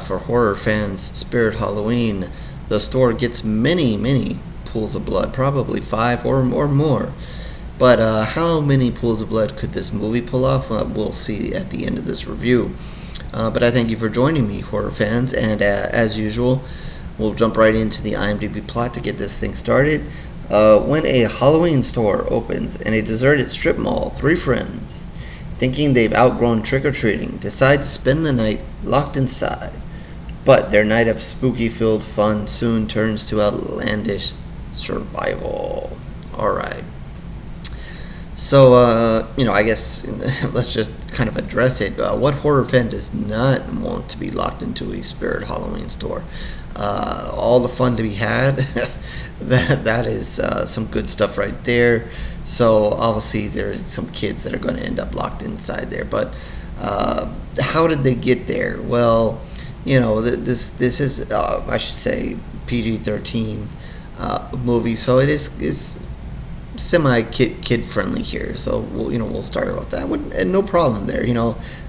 for horror fans, Spirit Halloween, the store gets many, many pools of blood, probably 5 or more. But how many pools of blood could this movie pull off? We'll see at the end of this review. But I thank you for joining me, horror fans, and as usual, we'll jump right into the IMDb plot to get this thing started. When a Halloween store opens in a deserted strip mall, 3 friends, thinking they've outgrown trick-or-treating, decide to spend the night locked inside. But their night of spooky-filled fun soon turns to outlandish survival. Alright. So, I guess let's just kind of address it. What horror fan does not want to be locked into a Spirit Halloween store? All the fun to be had, that is some good stuff right there. So, obviously, there's some kids that are going to end up locked inside there. But how did they get there? Well, this is, I should say, PG-13 movie, so it is semi kid friendly here, so we'll start with that. And no problem there.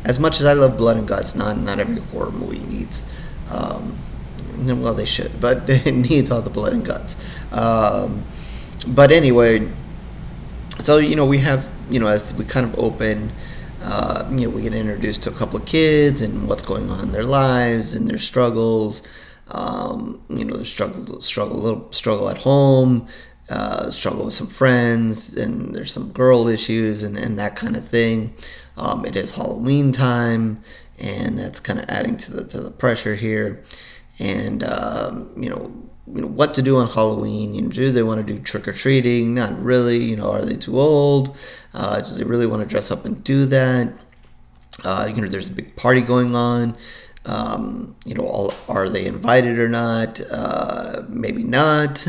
As much as I love blood and guts, not every horror movie needs. Well, they should, but it needs all the blood and guts. But anyway, so we have as we kind of open, we get introduced to a couple of kids and what's going on in their lives and their struggles. Their struggle at home. Struggle with some friends, and there's some girl issues and that kind of thing. It is Halloween time, and that's kind of adding to the pressure here. And what to do on Halloween? Do they want to do trick or treating? Not really. Are they too old? Do they really want to dress up and do that? There's a big party going on. Are they invited or not? Maybe not,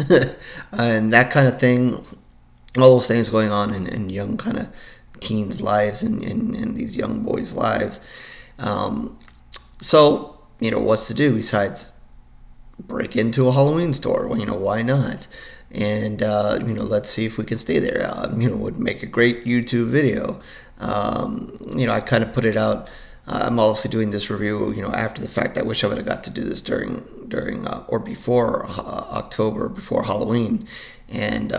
and that kind of thing. All those things going on in young kind of teens' lives and in these young boys' lives. So what's to do besides break into a Halloween store? Well, why not? And let's see if we can stay there. Would make a great YouTube video. I kind of put it out. I'm also doing this review, after the fact. I wish I would have got to do this during or before October, before Halloween, and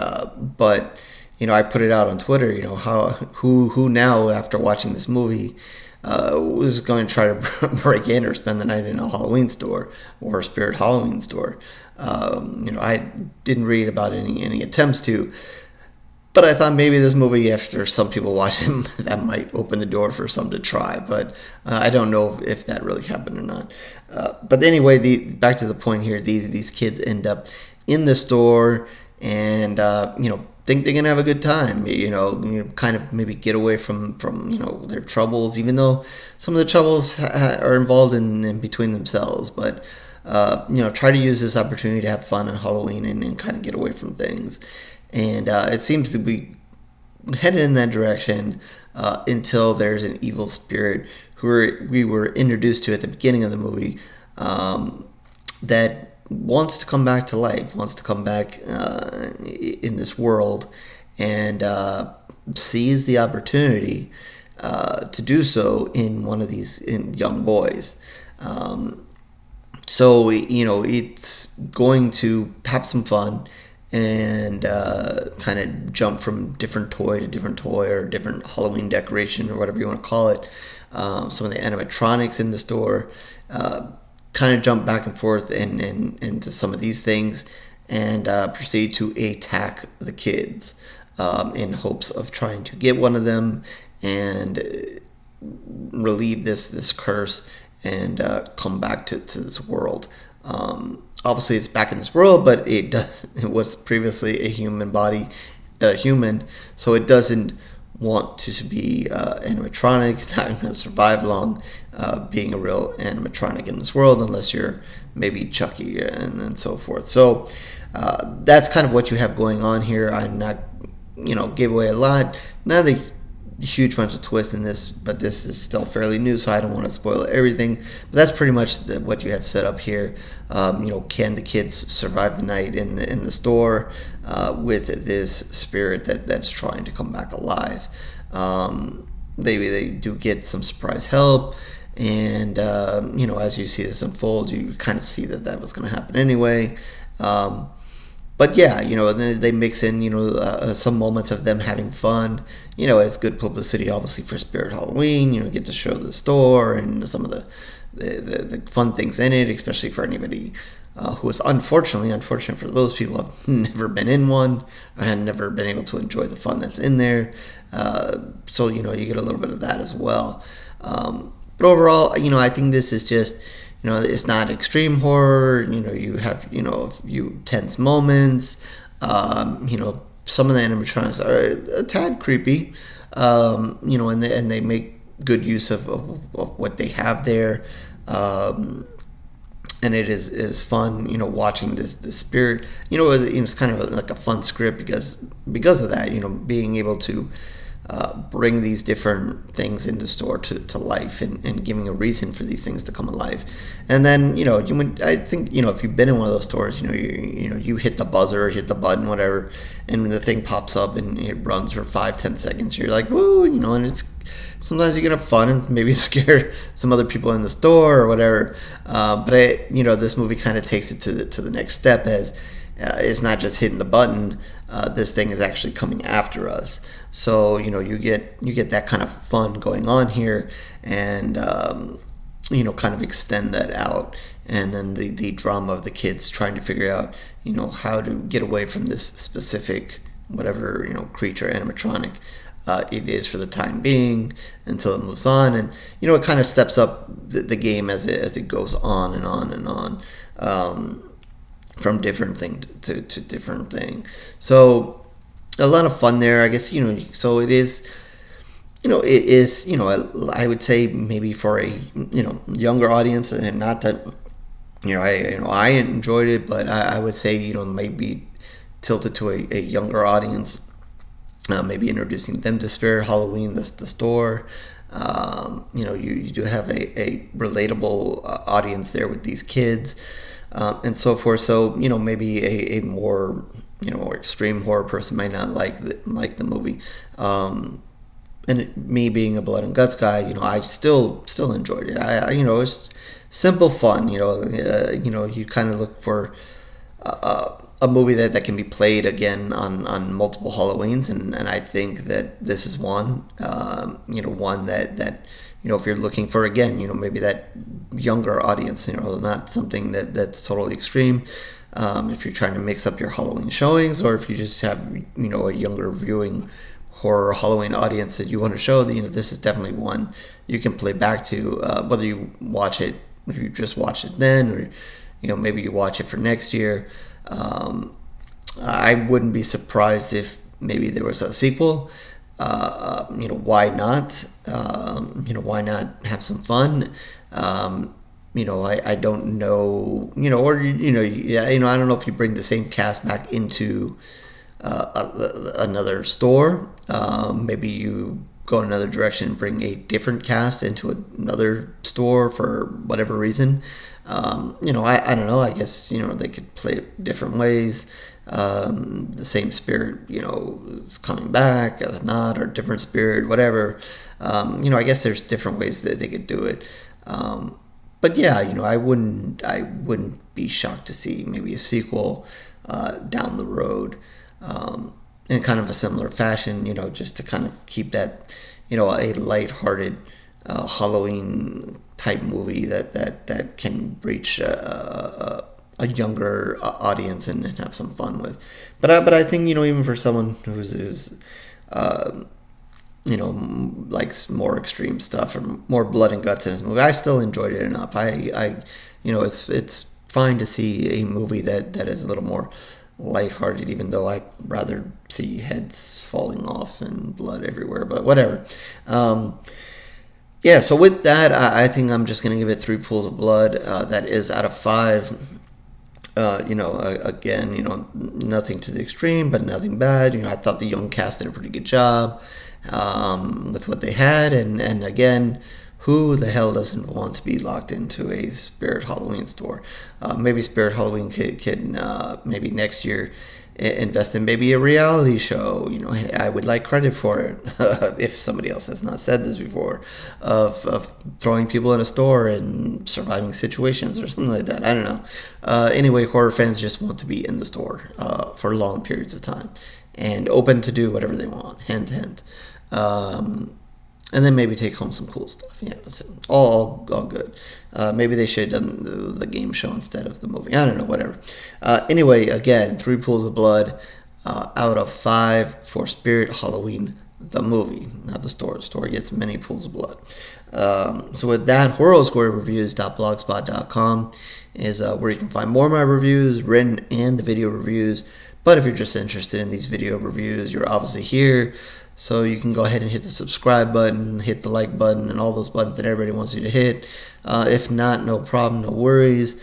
but I put it out on Twitter. Who now, after watching this movie, was going to try to break in or spend the night in a Halloween store or a Spirit Halloween store. I didn't read about any attempts to. But I thought maybe this movie, after some people watch it, that might open the door for some to try. But I don't know if that really happened or not. But anyway, back to the point here. These kids end up in the store and think they're gonna have a good time. Kind of maybe get away from their troubles, even though some of the troubles are involved in between themselves. But try to use this opportunity to have fun on Halloween and kind of get away from things. And it seems to be headed in that direction until there's an evil spirit who we were introduced to at the beginning of the movie that wants to come back to life, wants to come back in this world, and sees the opportunity to do so in one of these young boys. So it's going to have some fun and kind of jump from different toy to different toy, or different Halloween decoration, or whatever you want to call it. Some of the animatronics in the store, kind of jump back and forth and into some of these things, and proceed to attack the kids in hopes of trying to get one of them and relieve this curse and come back to this world. Obviously, it's back in this world, but it was previously a human body, so it doesn't want to be animatronics. Not going to survive long being a real animatronic in this world, unless you're maybe Chucky and so forth. So that's kind of what you have going on here. I'm not, gave away a lot. Not a huge bunch of twists in this, but this is still fairly new, so I don't want to spoil everything. But that's pretty much what you have set up here. Can the kids survive the night in the store with this spirit that's trying to come back alive? Maybe they do get some surprise help, And as you see this unfold, you kind of see that was going to happen anyway. But yeah, then they mix in, some moments of them having fun. It's good publicity, obviously, for Spirit Halloween. Get to show the store and some of the fun things in it, especially for anybody who is unfortunate for those people who have never been in one and never been able to enjoy the fun that's in there. So, you get a little bit of that as well. But overall, I think this is just, it's not extreme horror. You have, a few tense moments. Some of the animatronics are a tad creepy. And they make good use of what they have there. And it is fun, watching this spirit. It's kind of like a fun script because of that, being able to bring these different things into store to life and giving a reason for these things to come alive. And then I think if you've been in one of those stores, you hit the buzzer, hit the button, whatever, and the thing pops up and it runs for 5-10 seconds. You're like, woo, and it's sometimes you can have fun and maybe scare some other people in the store or whatever. But this movie kind of takes it to the next step as it's not just hitting the button. This thing is actually coming after us. So you get that kind of fun going on here, and kind of extend that out. And then the drama of the kids trying to figure out how to get away from this specific whatever creature animatronic it is for the time being until it moves on. And it kind of steps up the game as it goes on and on and on, from different thing to different thing. So a lot of fun there, I guess. So it is, I would say maybe for a younger audience, and not that I enjoyed it, but I would say maybe tilted to a younger audience. Maybe introducing them to Spirit Halloween, the store. You do have a relatable audience there with these kids, and so forth. So maybe a more extreme horror person might not like the movie. And me being a blood and guts guy, I still enjoyed it. It's simple fun. You kind of look for a movie that can be played again on multiple Halloweens, and I think that this is one. One that if you're looking for, again, maybe that younger audience, not something that's totally extreme. If you're trying to mix up your Halloween showings, or if you just have a younger viewing horror Halloween audience that you want to show, this is definitely one you can play back to, whether you watch it, if you just watch it then, or maybe you watch it for next year. I wouldn't be surprised if maybe there was a sequel. Why not? Why not have some fun? I don't know, or I don't know if you bring the same cast back into another store. Maybe you go in another direction and bring a different cast into another store for whatever reason. I don't know. I guess they could play it different ways. The same spirit, is coming back as not, or different spirit, whatever. I guess there's different ways that they could do it. But yeah, I wouldn't be shocked to see maybe a sequel down the road, in kind of a similar fashion. Just to kind of keep that, a lighthearted Halloween type movie that can reach a younger audience and have some fun with. But I think even for someone who's likes more extreme stuff or more blood and guts in his movie, I still enjoyed it enough. It's fine to see a movie that is a little more lighthearted, even though I'd rather see heads falling off and blood everywhere. But whatever. Yeah, so with that, I think I'm just going to give it 3 pools of blood. That is out of 5. Again, nothing to the extreme, but nothing bad. I thought the young cast did a pretty good job with what they had. And again, who the hell doesn't want to be locked into a Spirit Halloween store? Maybe Spirit Halloween can maybe next year invest in maybe a reality show. I would like credit for it if somebody else has not said this before, of throwing people in a store and surviving situations or something like that. I don't know. Anyway, horror fans just want to be in the store for long periods of time and open to do whatever they want, hint, hint. And then maybe take home some cool stuff. Yeah, it's all good. Maybe they should have done the game show instead of the movie. I don't know, whatever. Anyway, again, 3 pools of blood out of 5 for Spirit Halloween, the movie, not the store. The store gets many pools of blood. So with that, horosquarereviews.blogspot.com is where you can find more of my reviews, written and the video reviews. But if you're just interested in these video reviews, you're obviously here. So you can go ahead and hit the subscribe button, hit the like button, and all those buttons that everybody wants you to hit. If not, no problem, no worries.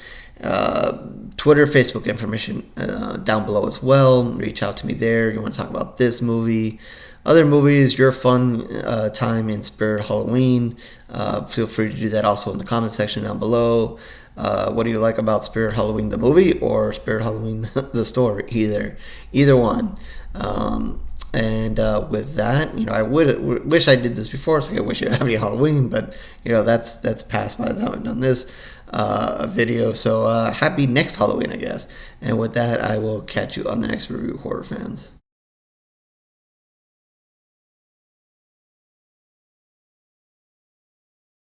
Twitter, Facebook information down below as well. Reach out to me there. You want to talk about this movie, other movies, your fun time in Spirit Halloween. Feel free to do that also in the comment section down below. What do you like about Spirit Halloween the movie or Spirit Halloween the store? Either one. And with that, I wish I did this before, so I wish you a happy Halloween, but that's past by the time I've done this video. So happy next Halloween, I guess. And with that, I will catch you on the next review, horror fans.